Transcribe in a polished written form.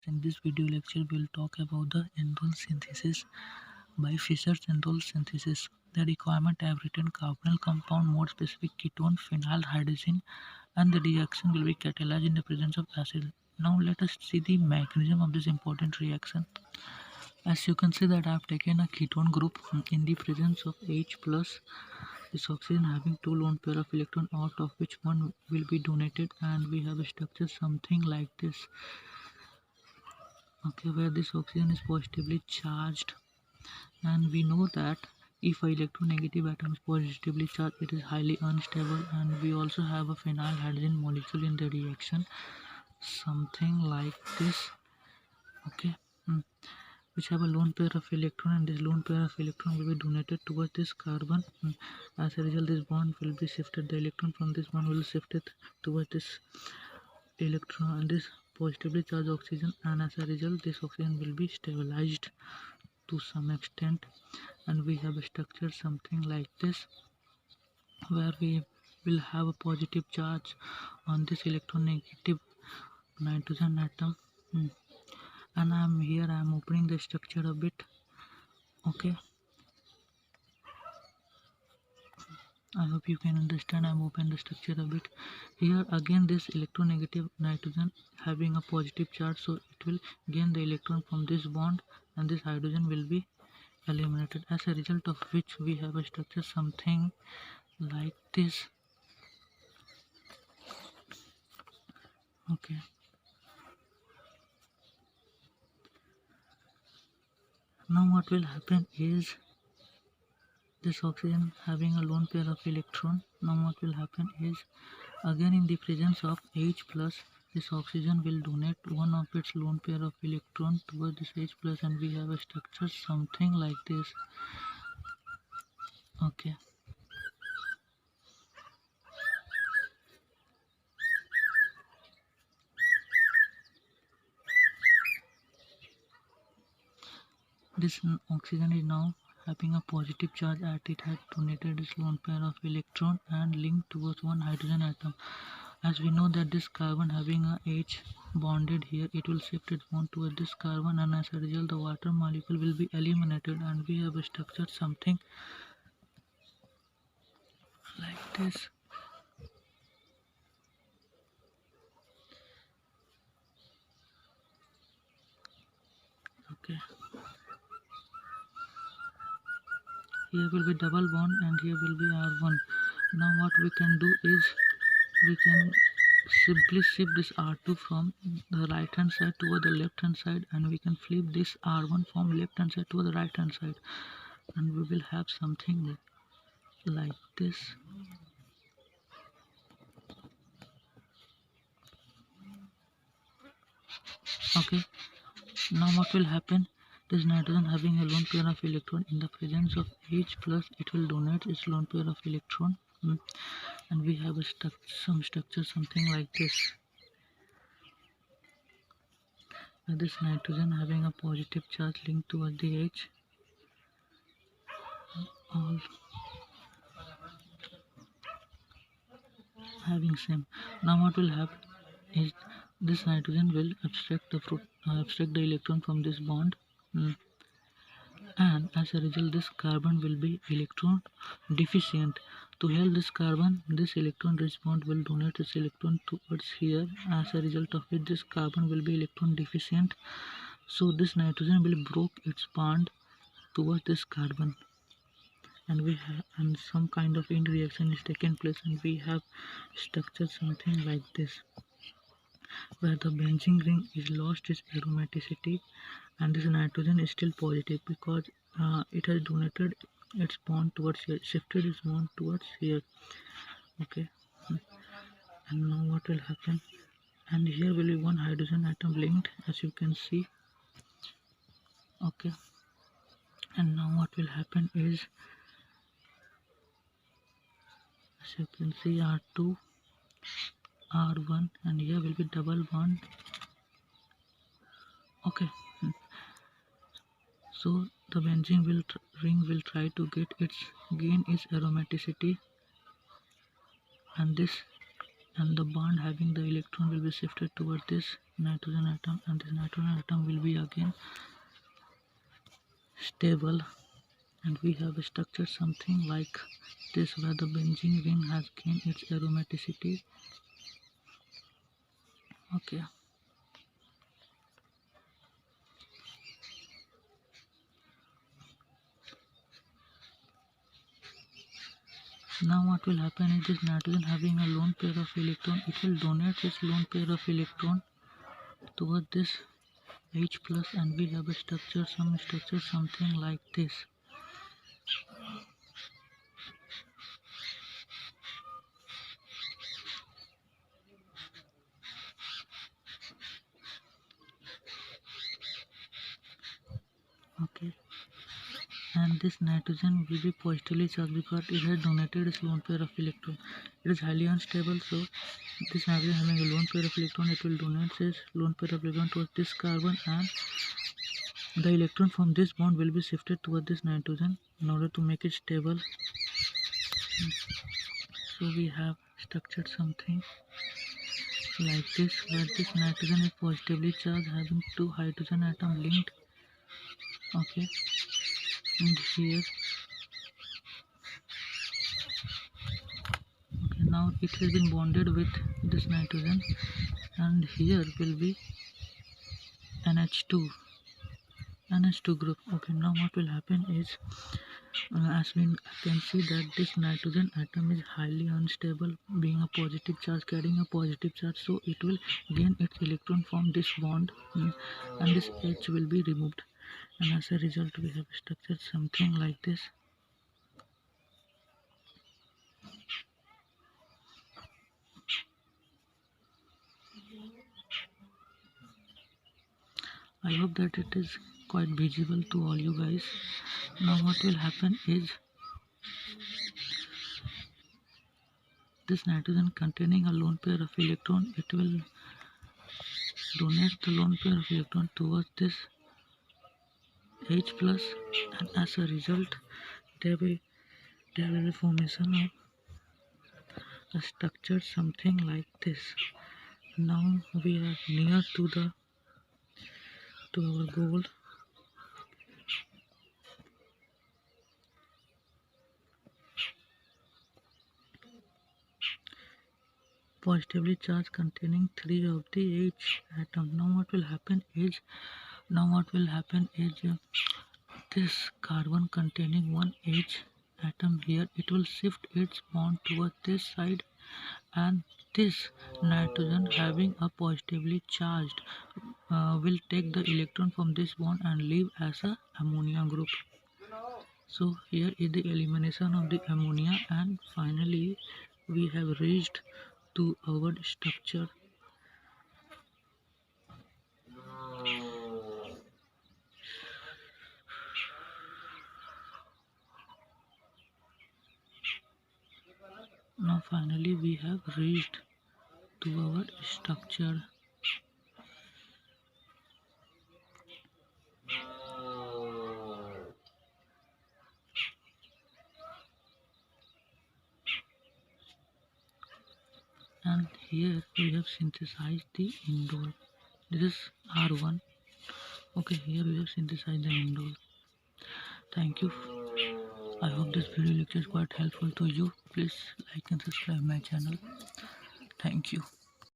In this video lecture, we'll talk about the Indole synthesis by Fischer's Indole synthesis. The requirement have written carbonyl compound, more specific ketone, phenyl hydrogen, and the reaction will be catalyzed in the presence of acid. Now let us see the mechanism of this important reaction. As you can see that I have taken a ketone group in the presence of H plus this oxygen having two lone pair of electron, out of which one will be donated, and we have a structure something like this. Okay, where this oxygen is positively charged, and we know that if a electronegative atom is positively charged, it is highly unstable, and we also have a phenyl hydrogen molecule in the reaction, something like this. Okay. Which have a lone pair of electron, and this lone pair of electron will be donated towards this carbon. As a result, this bond will be shifted. The electron from this bond will be shifted towards this electron and this positively charged oxygen, and as a result, this oxygen will be stabilized to some extent, and we have a structure something like this, where we will have a positive charge on this electronegative nitrogen atom. And I'm opening the structure a bit. Okay, I hope you can understand. I'm opening the structure a bit. Here again, this electronegative nitrogen having a positive charge, so it will gain the electron from this bond, and this hydrogen will be eliminated, as a result of which we have a structure something like this. Okay, now what will happen is this oxygen having a lone pair of electron. Now what will happen is, again in the presence of H plus, this oxygen will donate one of its lone pair of electron towards this H plus, and we have a structure something like this. Okay, this oxygen is now having a positive charge, as it had donated its lone pair of electron and linked towards one hydrogen atom. As we know that this carbon having a H bonded here, it will shift its bond towards this carbon, and as a result the water molecule will be eliminated, and we have a structure something like this. Okay, here will be double bond and here will be R1. Now what we can do is, we can simply shift this R2 from the right hand side toward the left hand side, and we can flip this R1 from left hand side to the right hand side, and we will have something like this. Okay, now what will happen, this nitrogen having a lone pair of electron in the presence of H plus, it will donate its lone pair of electron, and we have a some structure something like this. This nitrogen having a positive charge linked towards the H, all having same. Now what will happen is, this nitrogen will abstract the electron from this bond, and as a result this carbon will be electron deficient. To help this carbon, this electron rich bond will donate its electron towards here, as a result of which this carbon will be electron deficient, so this nitrogen will broke its bond towards this carbon, and some kind of end reaction is taken place, and we have structured something like this, where the benzene ring is lost its aromaticity, and this nitrogen is still positive because it has donated its bond towards here, shifted its bond towards here. Okay, and now what will happen, and here will be one hydrogen atom linked, as you can see. Okay, and now what will happen is, as you can see, R2 R1, and here will be double bond. Okay, so the benzene ring will try to gain its aromaticity, and the bond having the electron will be shifted towards this nitrogen atom, and this nitrogen atom will be again stable, and we have structured something like this where the benzene ring has gained its aromaticity. Okay. Now what will happen is this nitrogen having a lone pair of electron, it will donate this lone pair of electron towards this H plus, and we have a structure, something like this. Okay, and this nitrogen will be positively charged because it has donated its lone pair of electron. It is highly unstable, so this nitrogen having a lone pair of electron, it will donate this lone pair of electron towards this carbon, and the electron from this bond will be shifted towards this nitrogen in order to make it stable. So we have structured something like this where this nitrogen is positively charged having two hydrogen atom linked. Okay, and here, okay, now it has been bonded with this nitrogen, and here will be NH2 group. Okay, now what will happen is, as we can see that this nitrogen atom is highly unstable, being a positive charge, carrying a positive charge, so it will gain its electron from this bond, and this H will be removed, and as a result we have structured something like this. I hope that it is quite visible to all you guys. Now what will happen is, this nitrogen containing a lone pair of electron, it will donate the lone pair of electron towards this H plus, and as a result there will be formation of a structure something like this. Now we are near to our goal. Positively charged containing 3 of the H atom. Now what will happen is, this carbon containing one H atom here, it will shift its bond towards this side, and this nitrogen having a positively charged will take the electron from this bond and leave as a ammonia group. So here is the elimination of the ammonia, and finally we have reached to our structure. Now finally we have reached to our structure. And here we have synthesized the indole. This is R1. Okay, here we have synthesized the indole. Thank you. I hope this video lecture is quite helpful to you. Please like and subscribe my channel. Thank you.